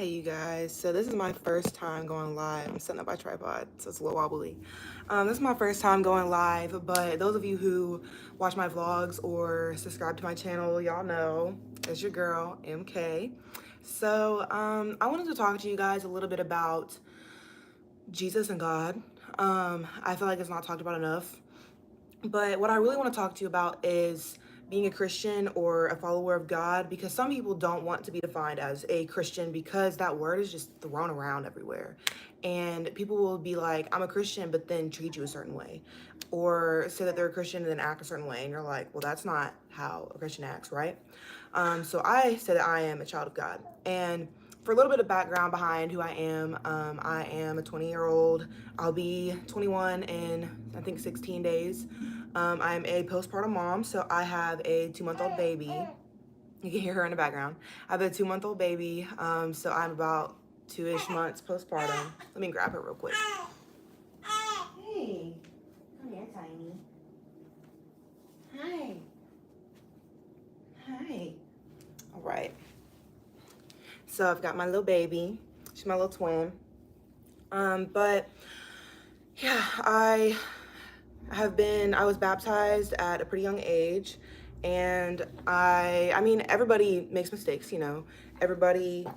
Hey you guys, so this is my first time going live. I'm setting up my tripod, so it's a little wobbly. This is my first time going live, but those of you who watch my vlogs or subscribe to my channel, y'all know it's your girl, MK. So I wanted to talk to you guys a little bit about Jesus and God. I feel like it's not talked about enough. But what I really want to talk to you about is being a Christian or a follower of God, because some people don't want to be defined as a Christian because that word is just thrown around everywhere. And people will be like, I'm a Christian, but then treat you a certain way. Or say that they're a Christian and then act a certain way. And you're like, well, that's not how a Christian acts, right? So I say that I am a child of God. And for a little bit of background behind who I am a 20-year-old. I'll be 21 in, I think, 16 days. I'm a postpartum mom, so I have a 2-month-old baby. You can hear her in the background. I have a 2-month-old baby, so I'm about 2-ish months postpartum. Let me grab her real quick. Hey, come here, Tiny. Hi. Hi. All right. So I've got my little baby. She's my little twin. But yeah, I was baptized at a pretty young age, and I mean, everybody makes mistakes, you know, everybody's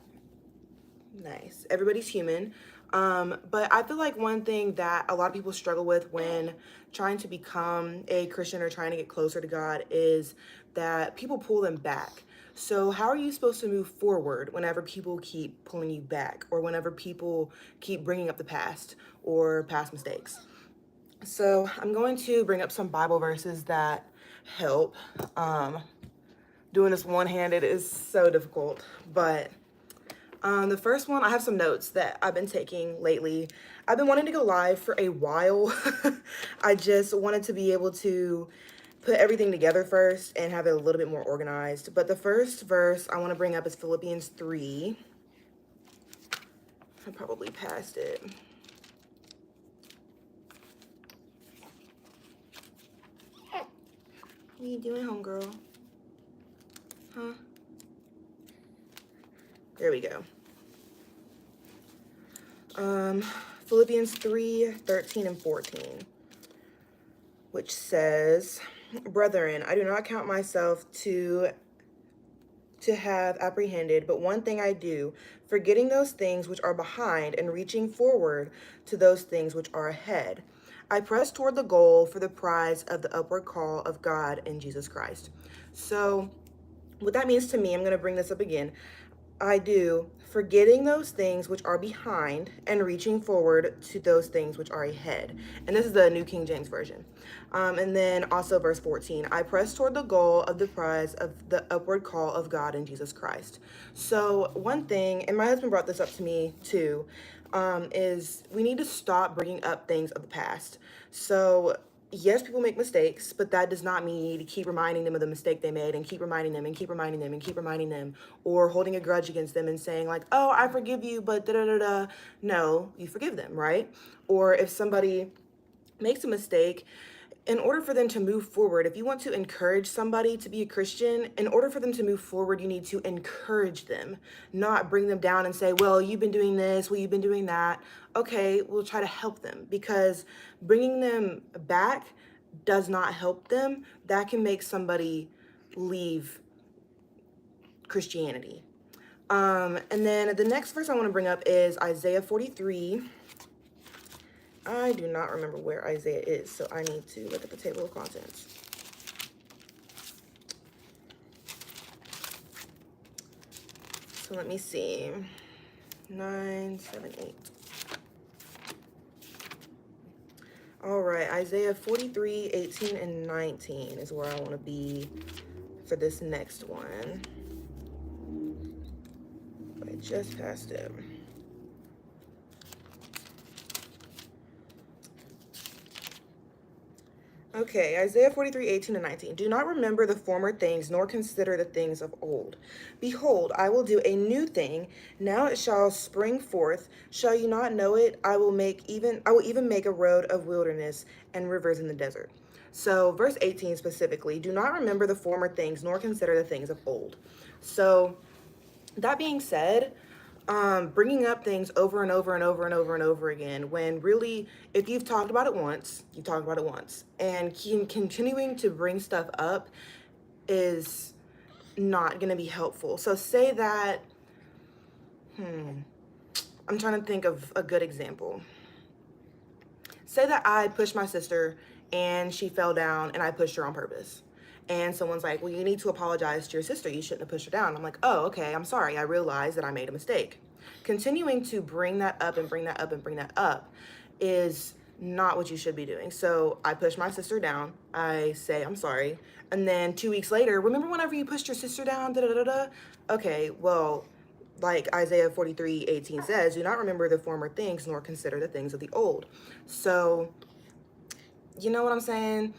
human. But I feel like one thing that a lot of people struggle with when trying to become a Christian or trying to get closer to God is that people pull them back. So how are you supposed to move forward whenever people keep pulling you back, or whenever people keep bringing up the past or past mistakes? So I'm going to bring up some Bible verses that help. Doing this one-handed is so difficult, but the first one, I have some notes that I've been taking lately. I've been wanting to go live for a while. I just wanted to be able to put everything together first and have it a little bit more organized. But the first verse I want to bring up is Philippians 3. I probably passed it. What are you doing, homegirl? Huh? There we go. Philippians 3:13 and 14, which says, "Brethren, I do not count myself to have apprehended, but one thing I do, forgetting those things which are behind and reaching forward to those things which are ahead. I press toward the goal for the prize of the upward call of God in Jesus Christ." So what that means to me, I'm going to bring this up again. I do, forgetting those things which are behind and reaching forward to those things which are ahead. And this is the New King James Version. And then also verse 14, I press toward the goal of the prize of the upward call of God in Jesus Christ. So one thing, and my husband brought this up to me too, is we need to stop bringing up things of the past. So yes, people make mistakes, but that does not mean you need to keep reminding them of the mistake they made and keep reminding them and keep reminding them and keep reminding them, or holding a grudge against them and saying like, oh, I forgive you, but da da da da. No, you forgive them, right? Or if somebody makes a mistake, in order for them to move forward, if you want to encourage somebody to be a Christian, in order for them to move forward, you need to encourage them, not bring them down and say, well, you've been doing this, well, you've been doing that. Okay, we'll try to help them, because bringing them back does not help them. That can make somebody leave Christianity. And then the next verse I want to bring up is Isaiah 43. I do not remember where Isaiah is, so I need to look at the table of contents. So let me see. 9, 7, 8. All right, Isaiah 43, 18, and 19 is where I want to be for this next one. But I just passed it. Okay, Isaiah 43, 18 and 19. Do not remember the former things, nor consider the things of old. Behold, I will do a new thing. Now it shall spring forth. Shall you not know it? I will even make a road of wilderness and rivers in the desert. So verse 18 specifically, do not remember the former things, nor consider the things of old. So that being said, bringing up things over and over and over and over and over again, when really, if you've talked about it once, you've talked about it once, and continuing to bring stuff up is not going to be helpful. So say that, I'm trying to think of a good example. Say that I pushed my sister and she fell down and I pushed her on purpose. And someone's like, well, you need to apologize to your sister. You shouldn't have pushed her down. I'm like, oh, okay, I'm sorry. I realized that I made a mistake. Continuing to bring that up and bring that up and bring that up is not what you should be doing. So I push my sister down. I say, I'm sorry. And then 2 weeks later, remember whenever you pushed your sister down? Da, da, da, da? Okay, well, like Isaiah 43:18 says, do not remember the former things nor consider the things of the old. So, you know what I'm saying?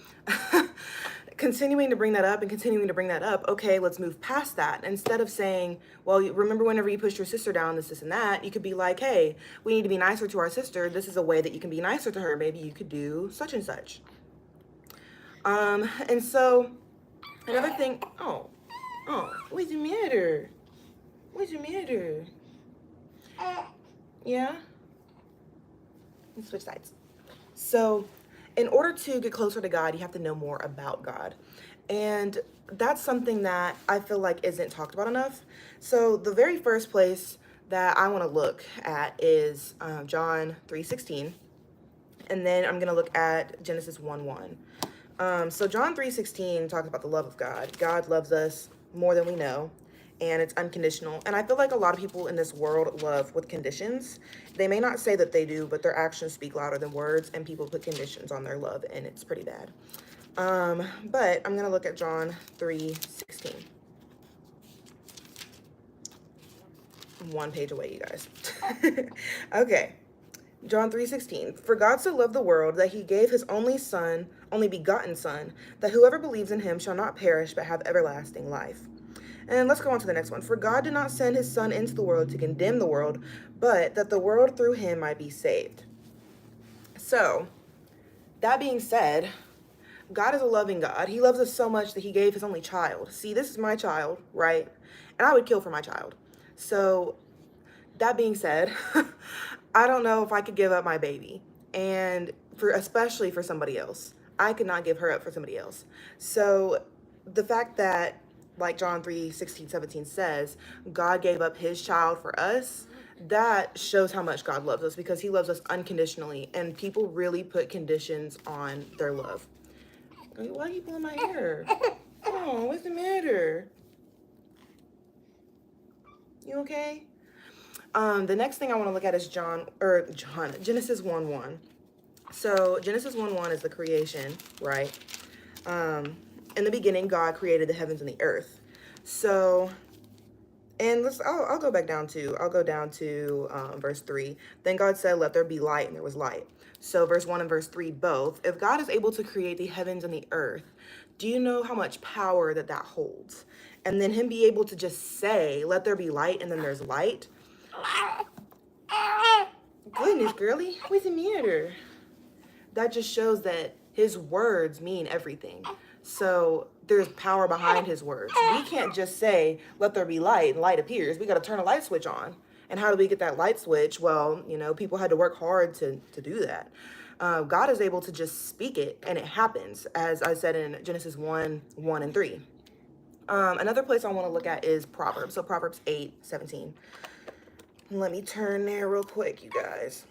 Continuing to bring that up and continuing to bring that up, okay, let's move past that. Instead of saying, well, remember whenever you pushed your sister down, this, and that, you could be like, hey, we need to be nicer to our sister. This is a way that you can be nicer to her. Maybe you could do such and such. And so another thing, what's the matter? What's the matter? Yeah? Let's switch sides. So in order to get closer to God, you have to know more about God. And that's something that I feel like isn't talked about enough. So the very first place that I want to look at is John 3:16. And then I'm going to look at Genesis 1:1. So John 3:16 talks about the love of God. God loves us more than we know, and it's unconditional. And I feel like a lot of people in this world love with conditions. They may not say that they do, but their actions speak louder than words, and people put conditions on their love, and it's pretty bad. But I'm going to look at John 3:16. One page away, you guys. Okay. John 3:16. For God so loved the world that he gave his only begotten son, that whoever believes in him shall not perish but have everlasting life. And let's go on to the next one. For God did not send his son into the world to condemn the world, but that the world through him might be saved. So, that being said, God is a loving God. He loves us so much that he gave his only child. See, this is my child, right? And I would kill for my child. So, that being said, I don't know if I could give up my baby, and especially for somebody else. I could not give her up for somebody else. So the fact that, like John 3:16-17 says, God gave up his child for us, that shows how much God loves us, because he loves us unconditionally, and people really put conditions on their love. Why are you pulling my hair? Oh, what's the matter? You okay? The next thing I want to look at is Genesis 1:1. So Genesis 1:1 is the creation, right? In the beginning, God created the heavens and the earth. So, and I'll go down to verse 3. Then God said, let there be light, and there was light. So verse 1 and verse 3 both. If God is able to create the heavens and the earth, do you know how much power that holds? And then him be able to just say, let there be light, and then there's light. Goodness, girly, what's the matter? That just shows that his words mean everything. So there's power behind his words. We can't just say, let there be light, and light appears. We got to turn a light switch on. And how do we get that light switch? Well, people had to work hard to do that. God is able to just speak it, and it happens, as I said in Genesis 1:1 and 3. Another place I want to look at is Proverbs. So Proverbs 8:17. Let me turn there real quick, you guys.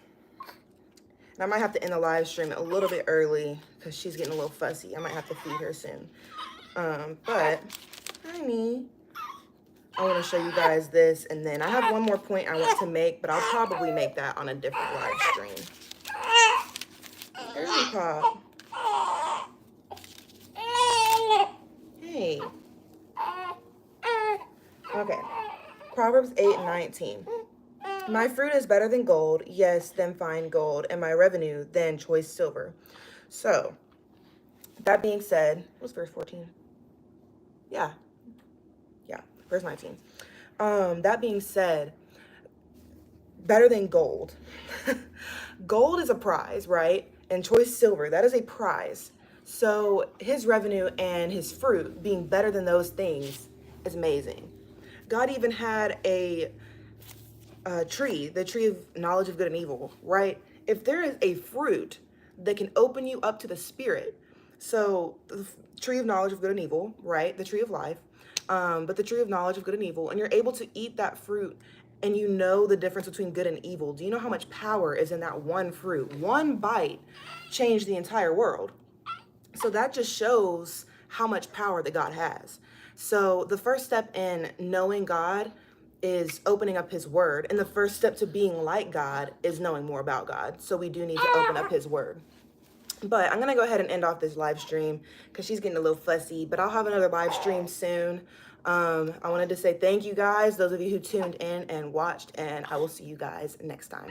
And I might have to end the live stream a little bit early because she's getting a little fussy. I might have to feed her soon. But, honey, I want to show you guys this. And then I have one more point I want to make, but I'll probably make that on a different live stream. Early Pop. Hey. Okay. Proverbs 8:19. My fruit is better than gold, yes, than fine gold, and my revenue than choice silver. So, that being said, what's verse 14? Yeah, verse 19. That being said, better than gold. Gold is a prize, right? And choice silver, that is a prize. So his revenue and his fruit being better than those things is amazing. God even had a tree, the tree of knowledge of good and evil, right? If there is a fruit that can open you up to the spirit, so the tree of knowledge of good and evil, right? The tree of life, but the tree of knowledge of good and evil, and you're able to eat that fruit and you know the difference between good and evil. Do you know how much power is in that one fruit? One bite changed the entire world. So that just shows how much power that God has. So the first step in knowing God is opening up his word. And the first step to being like God is knowing more about God. So we do need to open up his word. But I'm going to go ahead and end off this live stream because she's getting a little fussy. But I'll have another live stream soon. I wanted to say thank you guys, those of you who tuned in and watched, and I will see you guys next time.